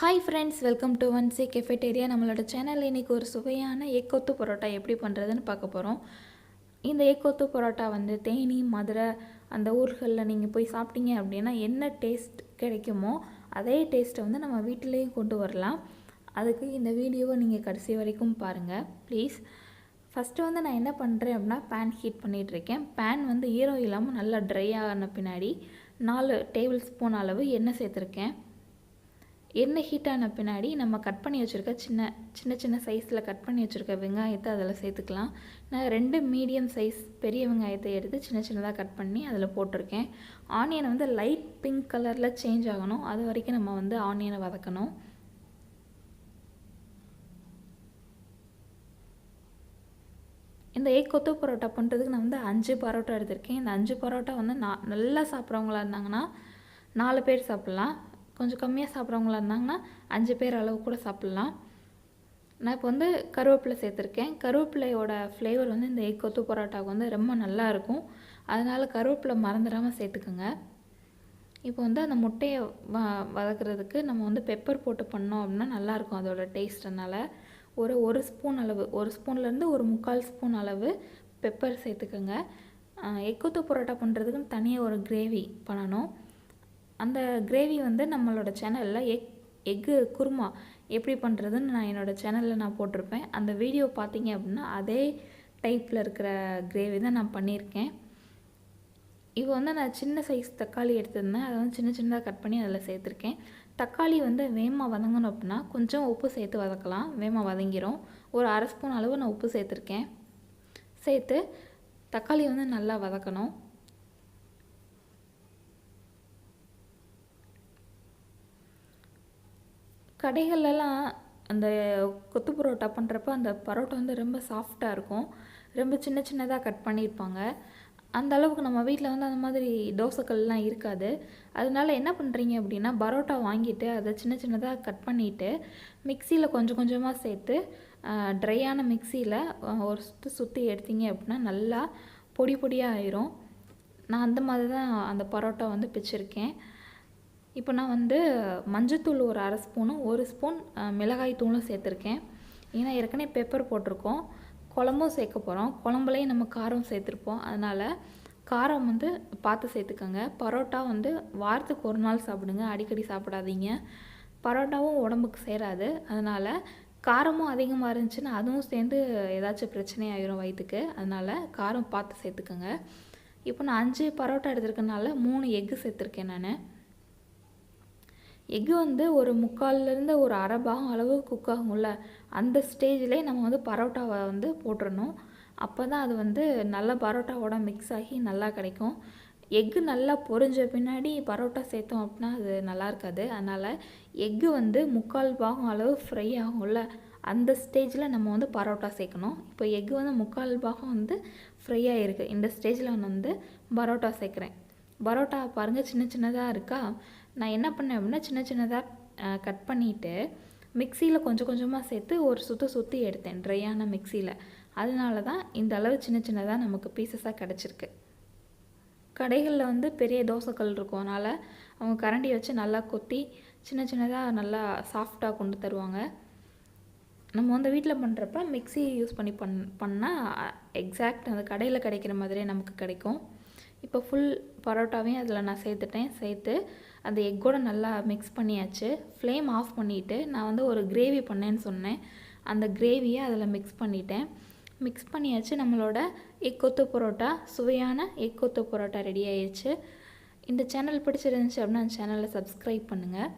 Hi friends, welcome to vanshi cafeteria. நம்மளோட சேனல்ல இன்னைக்கு ஒரு சுவையான எக்கொத்து பரோட்டா எப்படி பண்றதுன்னு பார்க்க போறோம். இந்த எக்கொத்து பரோட்டா வந்து தேனி, மதுரை அந்த ஊர்கள்ல நீங்க போய் சாப்பிட்டீங்க அப்படினா என்ன டேஸ்ட் கிடைக்குமோ அதே டேஸ்ட் வந்து நம்ம வீட்டிலேயே கொண்டு வரலாம். அதுக்கு இந்த வீடியோவை நீங்க கடைசி வரைக்கும் பாருங்க ப்ளீஸ். ஃபர்ஸ்ட் வந்து நான் என்ன பண்றேன் அப்படினா pan ஹீட் பண்ணிட்டு இருக்கேன். pan வந்து ஈரம் இல்லாம நல்லா dry ஆன பின்னாடி 4 டேபிள் ஸ்பூன் அளவு எண்ணெய் சேர்த்திருக்கேன். எண்ணெய் ஹீட் ஆன பின்னாடி நம்ம கட் பண்ணி வச்சுருக்க சின்ன சைஸில் கட் பண்ணி வச்சுருக்க வெங்காயத்தை அதில் சேர்த்துக்கலாம். நான் 2 மீடியம் சைஸ் பெரிய வெங்காயத்தை எடுத்து சின்னதாக கட் பண்ணி அதில் போட்டிருக்கேன். ஆனியனை வந்து லைட் பிங்க் கலரில் சேஞ்ச் ஆகணும், அது வரைக்கும் நம்ம வந்து ஆனியனை வதக்கணும். இந்த கொத்து பரோட்டா பண்ணுறதுக்கு நான் வந்து 5 பரோட்டா எடுத்திருக்கேன். இந்த 5 பரோட்டா வந்து நல்லா சாப்பிட்றவங்களா இருந்தாங்கன்னா 4 பேர் சாப்பிட்லாம். கொஞ்சம் கம்மியாக சாப்பிட்றவங்களா இருந்தாங்கன்னா 5 பேர் அளவு கூட சாப்பிட்லாம். நான் இப்போ வந்து கருவேப்பிலை சேர்த்துருக்கேன். கருவேப்பிலையோட ஃப்ளேவர் வந்து இந்த கொத்து பரோட்டாவுக்கு வந்து ரொம்ப நல்லா இருக்கும். அதனால் கருவேப்பிலை மறந்துடாமல் சேர்த்துக்குங்க. இப்போ வந்து அந்த முட்டையை வதக்கிறதுக்கு நம்ம வந்து பெப்பர் போட்டு பண்ணோம் அப்படின்னா நல்லாயிருக்கும் அதோட டேஸ்ட்னால ஒரு ஸ்பூன் அளவு, 1 ஸ்பூன்லேருந்து 1/4 ஸ்பூன் அளவு பெப்பர் சேர்த்துக்குங்க. கொத்து பரோட்டா பண்ணுறதுக்குன்னு தனியாக ஒரு கிரேவி பண்ணணும். அந்த கிரேவி வந்து நம்மளோட சேனலில் எக்கு குருமா எப்படி பண்ணுறதுன்னு நான் என்னோடய சேனலில் நான் போட்டிருப்பேன். அந்த வீடியோ பார்த்தீங்க அப்படின்னா அதே டைப்பில் இருக்கிற கிரேவி தான் நான் பண்ணியிருக்கேன். இப்போ வந்து நான் சின்ன சைஸ் தக்காளி எடுத்திருந்தேன், அதை வந்து சின்னதாக கட் பண்ணி அதில் சேர்த்துருக்கேன். தக்காளி வந்து வேகமாக வதங்கணும் அப்படின்னா கொஞ்சம் உப்பு சேர்த்து வதக்கலாம், வேகமாக வதங்கிடும். ஒரு 1/2 ஸ்பூன் அளவு நான் உப்பு சேர்த்துருக்கேன். சேர்த்து தக்காளி வந்து நல்லா வதக்கணும். கடைகள்லாம் அந்த கொத்து பரோட்டா பண்ணுறப்ப அந்த பரோட்டா வந்து ரொம்ப சாஃப்டாக இருக்கும், ரொம்ப சின்னதாக கட் பண்ணியிருப்பாங்க. அந்த அளவுக்கு நம்ம வீட்டில் வந்து அந்த மாதிரி தோசைக்கல்லாம் இருக்காது. அதனால என்ன பண்ணுறீங்க அப்படின்னா பரோட்டா வாங்கிட்டு அதை சின்னதாக கட் பண்ணிவிட்டு மிக்சியில் கொஞ்சமாக சேர்த்து ட்ரையான மிக்சியில் ஒரு சுற்றி எடுத்தீங்க அப்படின்னா நல்லா பொடியாக ஆயிரும். நான் அந்த மாதிரி தான் அந்த பரோட்டா வந்து பிச்சிருக்கேன். இப்போ நான் வந்து மஞ்சத்தூள் ஒரு 1/2 ஸ்பூனும் 1 ஸ்பூன் மிளகாய் தூளும் சேர்த்துருக்கேன். ஏன்னா ஏற்கனவே பெப்பர் போட்டிருக்கோம், குழம்பும் சேர்க்க போகிறோம், குழம்புலையும் நம்ம காரம் சேர்த்துருப்போம். அதனால் காரம் வந்து பார்த்து சேர்த்துக்கோங்க. பரோட்டா வந்து வாரத்துக்கு 1 நாள் சாப்பிடுங்க, அடிக்கடி சாப்பிடாதீங்க. பரோட்டாவும் உடம்புக்கு சேராது. அதனால் காரமும் அதிகமாக இருந்துச்சுன்னா அதுவும் சேர்ந்து ஏதாச்சும் பிரச்சனையாயிரும் வயிற்றுக்கு. அதனால் காரம் பார்த்து சேர்த்துக்கோங்க. இப்போ நான் 5 பரோட்டா எடுத்துருக்கனால 3 எக்கு சேர்த்துருக்கேன். நான் எக்கு வந்து ஒரு 3/4லேருந்து ஒரு 1/2 பாகம் அளவு குக் ஆகும்ல, அந்த ஸ்டேஜ்லேயே நம்ம வந்து பரோட்டாவை வந்து போட்டுடணும். அப்போ தான் அது வந்து நல்லா பரோட்டாவோட மிக்ஸ் ஆகி நல்லா கிடைக்கும். எக்கு நல்லா பொரிஞ்ச பின்னாடி பரோட்டா சேர்த்தோம் அப்படின்னா அது நல்லா இருக்காது. அதனால் எக்கு வந்து 3/4 பாகம் அளவு ஃப்ரை ஆகும்ல, அந்த ஸ்டேஜில் நம்ம வந்து பரோட்டா சேர்க்கணும். இப்போ எக்கு வந்து 3/4 பாகம் வந்து ஃப்ரை ஆகிருக்கு. இந்த ஸ்டேஜில் நான் வந்து பரோட்டா சேர்க்குறேன். பரோட்டா பாருங்கள் சின்னதாக இருக்கா. நான் என்ன பண்ணேன் அப்படின்னா சின்னதாக கட் பண்ணிவிட்டு மிக்சியில் கொஞ்சமாக சேர்த்து ஒரு சுற்றி எடுத்தேன் ட்ரையான மிக்சியில். அதனால தான் இந்த அளவு சின்னதாக நமக்கு பீசஸாக கிடச்சிருக்கு. கடைகளில் வந்து பெரிய தோசைக்கல் இருக்கும், அதனால் அவங்க கரண்டி வச்சு நல்லா கொத்தி சின்னதாக நல்லா சாஃப்டாக கொண்டு தருவாங்க. நம்ம வந்து வீட்டில் பண்ணுறப்ப மிக்சி யூஸ் பண்ணி பண்ணால் எக்ஸாக்ட் அந்த கடையில் கிடைக்கிற மாதிரியே நமக்கு கிடைக்கும். இப்போ ஃபுல் பரோட்டாவையும் அதில் நான் சேர்த்து அந்த எக்கோட நல்லா மிக்ஸ் பண்ணியாச்சு. ஃப்ளேம் ஆஃப் பண்ணிவிட்டு நான் வந்து ஒரு கிரேவி பண்ணேன்னு சொன்னேன், அந்த கிரேவியை அதில் மிக்ஸ் பண்ணியாச்சு. நம்மளோட கொத்து பரோட்டா, சுவையான கொத்து பரோட்டா ரெடி ஆயிடுச்சு. இந்த சேனல் பிடிச்சிருந்துச்சு அப்படின்னா அந்த சேனலை சப்ஸ்கிரைப் பண்ணுங்கள்.